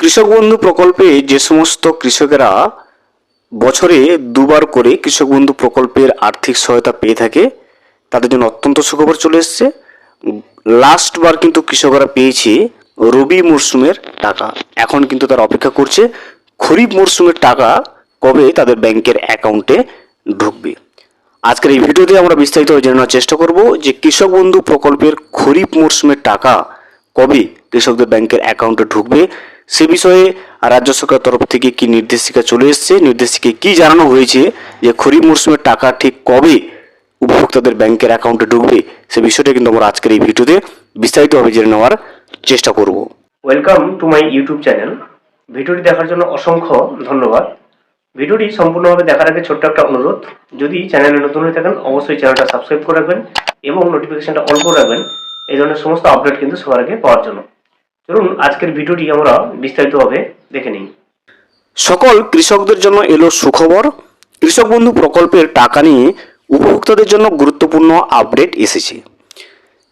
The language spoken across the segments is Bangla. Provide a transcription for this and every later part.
কৃষক বন্ধু প্রকল্পে যে সমস্ত কৃষকেরা বছরে দুবার করে কৃষক বন্ধু প্রকল্পের আর্থিক সহায়তা পেয়ে থাকে তাদের জন্য অত্যন্ত সুখবর চলে এসেছে। লাস্ট বার কিন্তু কৃষকরা পেয়েছে রবি মরশুমের টাকা। এখন কিন্তু তারা অপেক্ষা করছে খরিফ মরশুমের টাকা কবে তাদের ব্যাংকের অ্যাকাউন্টে ঢুকবে। আজকের এই ভিডিওতে আমরা বিস্তারিত জেনে নেওয়ার চেষ্টা করব যে কৃষক বন্ধু প্রকল্পের খরিফ মরশুমের টাকা কবে কৃষকদের ব্যাংকের অ্যাকাউন্টে ঢুকবে, সে বিষয়ে রাজ্য সরকারের তরফ থেকে কি নির্দেশিকা চলে এসেছে, নির্দেশিকায় কি জানানো হয়েছে যে খরিফ মরশুমের টাকা ঠিক কবে উপভোক্তাদের ব্যাংকের অ্যাকাউন্টে ঢুকবে, সে বিষয়টা কিন্তু আমরা আজকের এই ভিডিওতে বিস্তারিতভাবে জেনে নেওয়ার চেষ্টা করব। Welcome to my YouTube channel. ভিডিওটি দেখার জন্য অসংখ্য ধন্যবাদ। ভিডিওটি সম্পূর্ণভাবে দেখার আগে ছোট্ট একটা অনুরোধ, যদি চ্যানেলে নতুন হয়ে থাকেন অবশ্যই চ্যানেলটা সাবস্ক্রাইব করে রাখবেন এবং নোটিফিকেশনটা অন করে রাখবেন এই ধরনের সমস্ত আপডেট কিন্তু সবার আগে পাওয়ার জন্য। চলুন আজকের ভিডিওটি আমরা বিস্তারিতভাবে দেখে নিই। সকল কৃষকদের জন্য এলো সুখবর। কৃষক বন্ধু প্রকল্পের টাকা নিয়ে উপভোক্তাদের জন্য গুরুত্বপূর্ণ আপডেট এসেছে।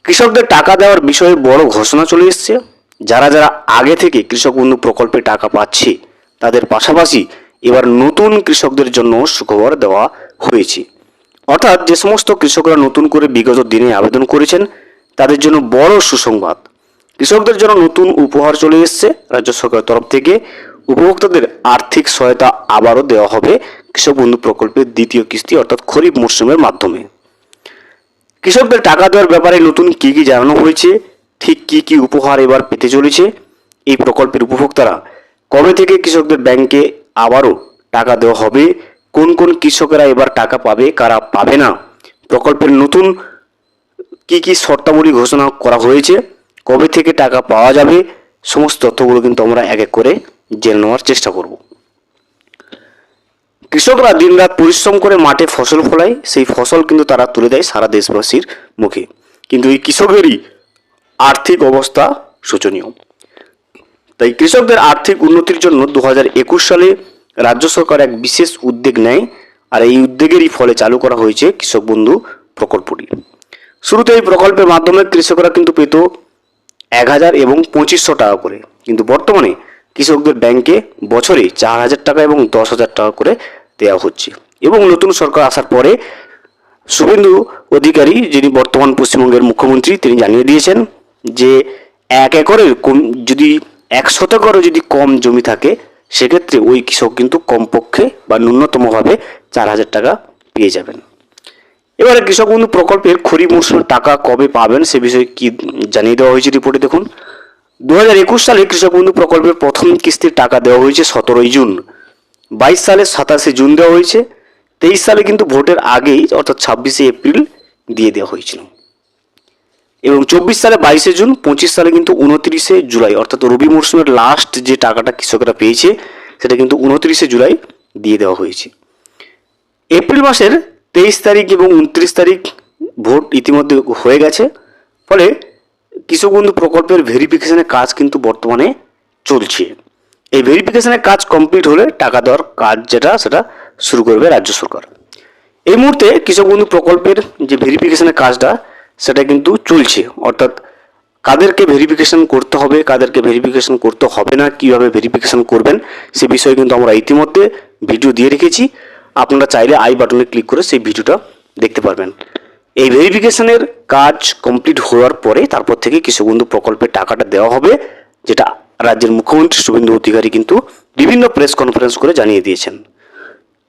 কৃষকদের টাকা দেওয়ার বিষয়ে বড় ঘোষণা চলে এসেছে। যারা যারা আগে থেকে কৃষক বন্ধু প্রকল্পে টাকা পাচ্ছে তাদের পাশাপাশি এবার নতুন কৃষকদের জন্য সুখবর দেওয়া হয়েছে। অর্থাৎ যে সমস্ত কৃষকরা নতুন করে বিগত দিনে আবেদন করেছেন তাদের জন্য বড় সুসংবাদ। কৃষকদের জন্য নতুন উপহার চলে এসেছে রাজ্য সরকারের তরফ থেকে। উপভোক্তাদের আর্থিক সহায়তা আবারও দেওয়া হবে কৃষক বন্ধু প্রকল্পের দ্বিতীয় কিস্তি অর্থাৎ খরিফ মরশুমের মাধ্যমে। কৃষকদের টাকা দেওয়ার ব্যাপারে নতুন কি কি জানানো হয়েছে, ঠিক কি কি উপহার এবার পেতে চলেছে এই প্রকল্পের উপভোক্তারা, কবে থেকে কৃষকদের ব্যাংকে আবারও টাকা দেওয়া হবে, কোন কোন কৃষকেরা এবার টাকা পাবে, কারা পাবে না, প্রকল্পের নতুন কি কি শর্তাবলী ঘোষণা করা হয়েছে, কবে থেকে টাকা পাওয়া যাবে, সমস্ত তথ্যগুলো কিন্তু আমরা এক এক করে জেনে নেওয়ার চেষ্টা করব। কৃষকরা দিনরাত পরিশ্রম করে মাঠে ফসল ফলায়, সেই ফসল কিন্তু তারা তুলে দেয় সারা দেশবাসীর মুখে, কিন্তু এই কৃষকেরই আর্থিক অবস্থা শোচনীয়। তাই কৃষকদের আর্থিক উন্নতির জন্য 2021 সালে রাজ্য সরকার এক বিশেষ উদ্যোগ নেয়, আর এই উদ্যোগেরই ফলে চালু করা হয়েছে কৃষক বন্ধু প্রকল্পটি। শুরুতে এই প্রকল্পের মাধ্যমে কৃষকরা কিন্তু পেত 1000 এবং 2500 টাকা করে, কিন্তু বর্তমানে কৃষকদের ব্যাংকে বছরে 4000 টাকা এবং 10,000 টাকা করে দেওয়া হচ্ছে। এবং নতুন সরকার আসার পরে শুভেন্দু অধিকারী, যিনি বর্তমান পশ্চিমবঙ্গের মুখ্যমন্ত্রী, তিনি জানিয়ে দিয়েছেন যে 1 একরের কম, যদি 1 শতকেরও যদি কম জমি থাকে সেক্ষেত্রে ওই কৃষক কিন্তু কমপক্ষে বা ন্যূনতমভাবে 4000 টাকা পেয়ে যাবেন। এবারে কৃষক বন্ধু প্রকল্পের খরিফ মরশুমের টাকা কবে পাবেন সে বিষয়ে কি জানিয়ে দেওয়া হয়েছে রিপোর্টে দেখুন। 2021 সালে কৃষক বন্ধু প্রকল্পের প্রথম কিস্তির টাকা দেওয়া হয়েছে 17 জুন, 22 সালে 27 জুন দেওয়া হয়েছে, 23 সালে কিন্তু ভোটের আগেই অর্থাৎ 26 এপ্রিল দিয়ে দেওয়া হয়েছিল, এবং 24 সালে 22 জুন, 25 সালে কিন্তু 29 জুলাই অর্থাৎ রবি মরশুমের লাস্ট যে টাকাটা কৃষকরা পেয়েছে সেটা কিন্তু 29 জুলাই দিয়ে দেওয়া হয়েছে। এপ্রিল মাসের 23 তারিখ এবং 29 তারিখ ভোট ইতিমধ্যে হয়ে গেছে, ফলে কৃষক বন্ধু প্রকল্পের ভেরিফিকেশনের কাজ কিন্তু বর্তমানে চলছে। এই ভেরিফিকেশনের কাজ কমপ্লিট হলে টাকা দেওয়ার কাজ যেটা সেটা শুরু করবে রাজ্য সরকার। এই মুহূর্তে কৃষক বন্ধু প্রকল্পের যে ভেরিফিকেশনের কাজটা সেটা কিন্তু চলছে, অর্থাৎ কাদেরকে ভেরিফিকেশন করতে হবে, কাদেরকে ভেরিফিকেশন করতে হবে না, কিভাবে ভেরিফিকেশন করবেন সে বিষয়ে কিন্তু আমরা ইতিমধ্যে ভিডিও দিয়ে রেখেছি। আপনারা চাইলে আই বাটনে ক্লিক করে সেই ভিডিওটা দেখতে পারবেন। এই ভেরিফিকেশনের কাজ কমপ্লিট হওয়ার পরে তারপর থেকে কৃষক বন্ধু প্রকল্পের টাকাটা দেওয়া হবে, যেটা রাজ্যের মুখ্যমন্ত্রী শুভেন্দু অধিকারী কিন্তু বিভিন্ন প্রেস কনফারেন্স করে জানিয়ে দিয়েছেন।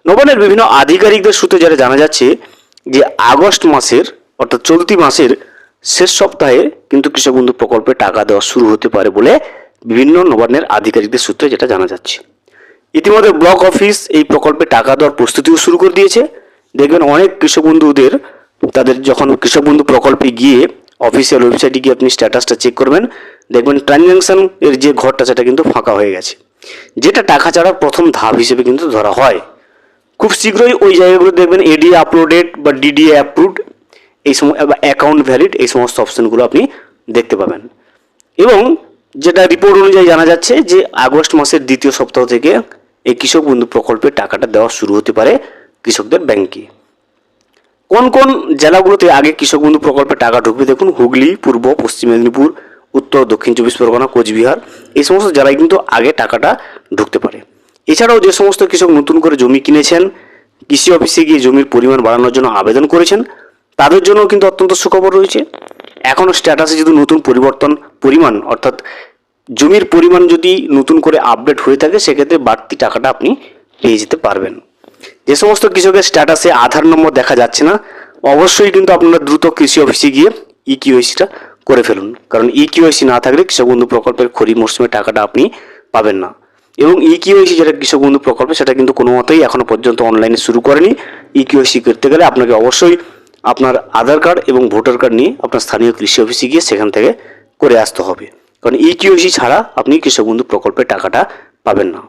নবান্নের বিভিন্ন আধিকারিকদের সূত্রে যেটা জানা যাচ্ছে যে আগস্ট মাসের অর্থাৎ চলতি মাসের শেষ সপ্তাহে কিন্তু কৃষক বন্ধু প্রকল্পে টাকা দেওয়া শুরু হতে পারে বলে বিভিন্ন নবান্নের আধিকারিকদের সূত্রে যেটা জানা যাচ্ছে। ইতিমধ্যে ব্লক অফিস এই প্রকল্পে টাকা দেওয়ার প্রস্তুতিও শুরু করে দিয়েছে। দেখবেন অনেক কৃষক বন্ধুদের তাদের যখন কৃষক বন্ধু প্রকল্পে গিয়ে অফিসিয়াল ওয়েবসাইটে গিয়ে আপনি স্ট্যাটাসটা চেক করবেন, দেখবেন ট্রানজ্যাকশন এর যে ঘরটা সেটা কিন্তু ফাঁকা হয়ে গেছে, যেটা টাকা ছাড়ার প্রথম ধাপ হিসেবে কিন্তু ধরা হয়। খুব শীঘ্রই ওই জায়গাগুলো দেখবেন এডিএ আপলোডেড বা ডিডিএ অ্যাপ্রুভড এই সময় অ্যাকাউন্ট ভ্যালিড এই সমস্ত অপশনগুলো আপনি দেখতে পাবেন। এবং যেটা রিপোর্ট অনুযায়ী জানা যাচ্ছে যে আগস্ট মাসের দ্বিতীয় সপ্তাহ থেকে এই কৃষক বন্ধু প্রকল্পের টাকাটা দেওয়া শুরু হতে পারে কৃষকদের ব্যাংকে। কোন কোন জেলাগুলোতে আগে কৃষক বন্ধু প্রকল্পের টাকা ঢুকবে দেখুন। হুগলি, পূর্ব পশ্চিম মেদিনীপুর, উত্তর দক্ষিণ 24 পরগনা, কোচবিহার, এই সমস্ত জেলায় কিন্তু আগে টাকাটা ঢুকতে পারে। এছাড়াও যে সমস্ত কৃষক নতুন করে জমি কিনেছেন, কৃষি অফিসে গিয়ে জমির পরিমাণ বাড়ানোর জন্য আবেদন করেছেন, তাদের জন্য কিন্তু অত্যন্ত সুখবর রয়েছে। এখনও স্ট্যাটাসে যদি নতুন পরিমাণ অর্থাৎ জমির পরিমাণ যদি নতুন করে আপডেট হয়ে থাকে, সেক্ষেত্রে বাড়তি টাকাটা আপনি পেয়ে যেতে পারবেন। যে সমস্ত কৃষকের স্ট্যাটাসে আধার নম্বর দেখা যাচ্ছে না, অবশ্যই কিন্তু আপনারা দ্রুত কৃষি অফিসে গিয়ে ইকিওআইসিটা করে ফেলুন, কারণ ইকিওআইসি না থাকলে কৃষক বন্ধু প্রকল্পের খরিফ মরশুমের টাকাটা আপনি পাবেন না। এবং ইকিওআইসি যেটা কৃষক বন্ধু প্রকল্প, সেটা কিন্তু কোনো মতেই এখনো পর্যন্ত অনলাইনে শুরু করেনি। ইকিওআইসি করতে গেলে আপনাকে অবশ্যই আপনার আধার কার্ড এবং ভোটার কার্ড নিয়ে আপনার স্থানীয় কৃষি অফিসে গিয়ে সেখান থেকে করে আসতে হবে, কারণ ইকিওআইসি ছাড়া আপনি কৃষক বন্ধু প্রকল্পের টাকাটা পাবেন না।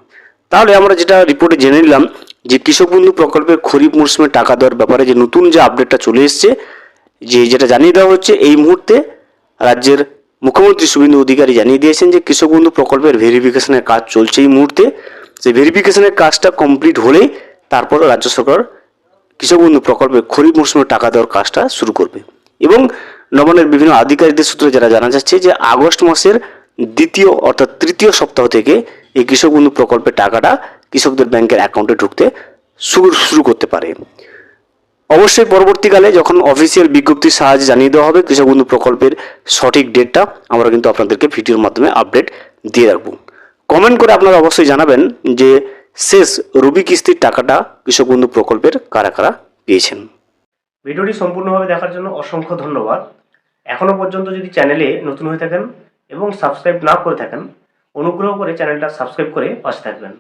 তাহলে আমরা যেটা রিপোর্টে জেনে নিলাম যে কৃষক বন্ধু প্রকল্পের খরিফ মরশুমে টাকা দেওয়ার ব্যাপারে যে নতুন যে আপডেটটা চলে এসছে, যেটা জানিয়ে দেওয়া হচ্ছে, এই মুহূর্তে রাজ্যের মুখ্যমন্ত্রী শুভেন্দু অধিকারী জানিয়ে দিয়েছেন যে কৃষক বন্ধু প্রকল্পের ভেরিফিকেশনের কাজ চলছে এই মুহূর্তে। সেই ভেরিফিকেশনের কাজটা কমপ্লিট হলেই তারপর রাজ্য সরকার কৃষক বন্ধু প্রকল্পের খরিফ মরশুমের টাকা দেওয়ার কাজটা শুরু করবে। এবং নবান্নের বিভিন্ন আধিকারিকদের সূত্রে যারা জানা যাচ্ছে যে আগস্ট মাসের দ্বিতীয় অর্থাৎ তৃতীয় সপ্তাহ থেকে এই কৃষক বন্ধু প্রকল্পের টাকাটা কৃষকদের ব্যাংকের অ্যাকাউন্টে ঢুকতে শুরু করতে পারে। অবশ্যই পরবর্তীকালে যখন অফিসিয়াল বিজ্ঞপ্তির সাহায্যে জানিয়ে দেওয়া হবে কৃষক বন্ধু প্রকল্পের সঠিক ডেটটা, আমরা কিন্তু আপনাদেরকে ভিডিওর মাধ্যমে আপডেট দিয়ে রাখবো। কমেন্ট করে আপনারা অবশ্যই জানাবেন যে শেষ রবি কিস্তির টাকাটা কৃষক বন্ধু প্রকল্পের কারা কারা পেয়েছেন। ভিডিওটি সম্পূর্ণভাবে দেখার জন্য অসংখ্য ধন্যবাদ। এখনও পর্যন্ত যদি চ্যানেলে নতুন হয়ে থাকেন এবং সাবস্ক্রাইব না করে থাকেন, অনুগ্রহ করে চ্যানেলটা সাবস্ক্রাইব করে পাশে থাকবেন।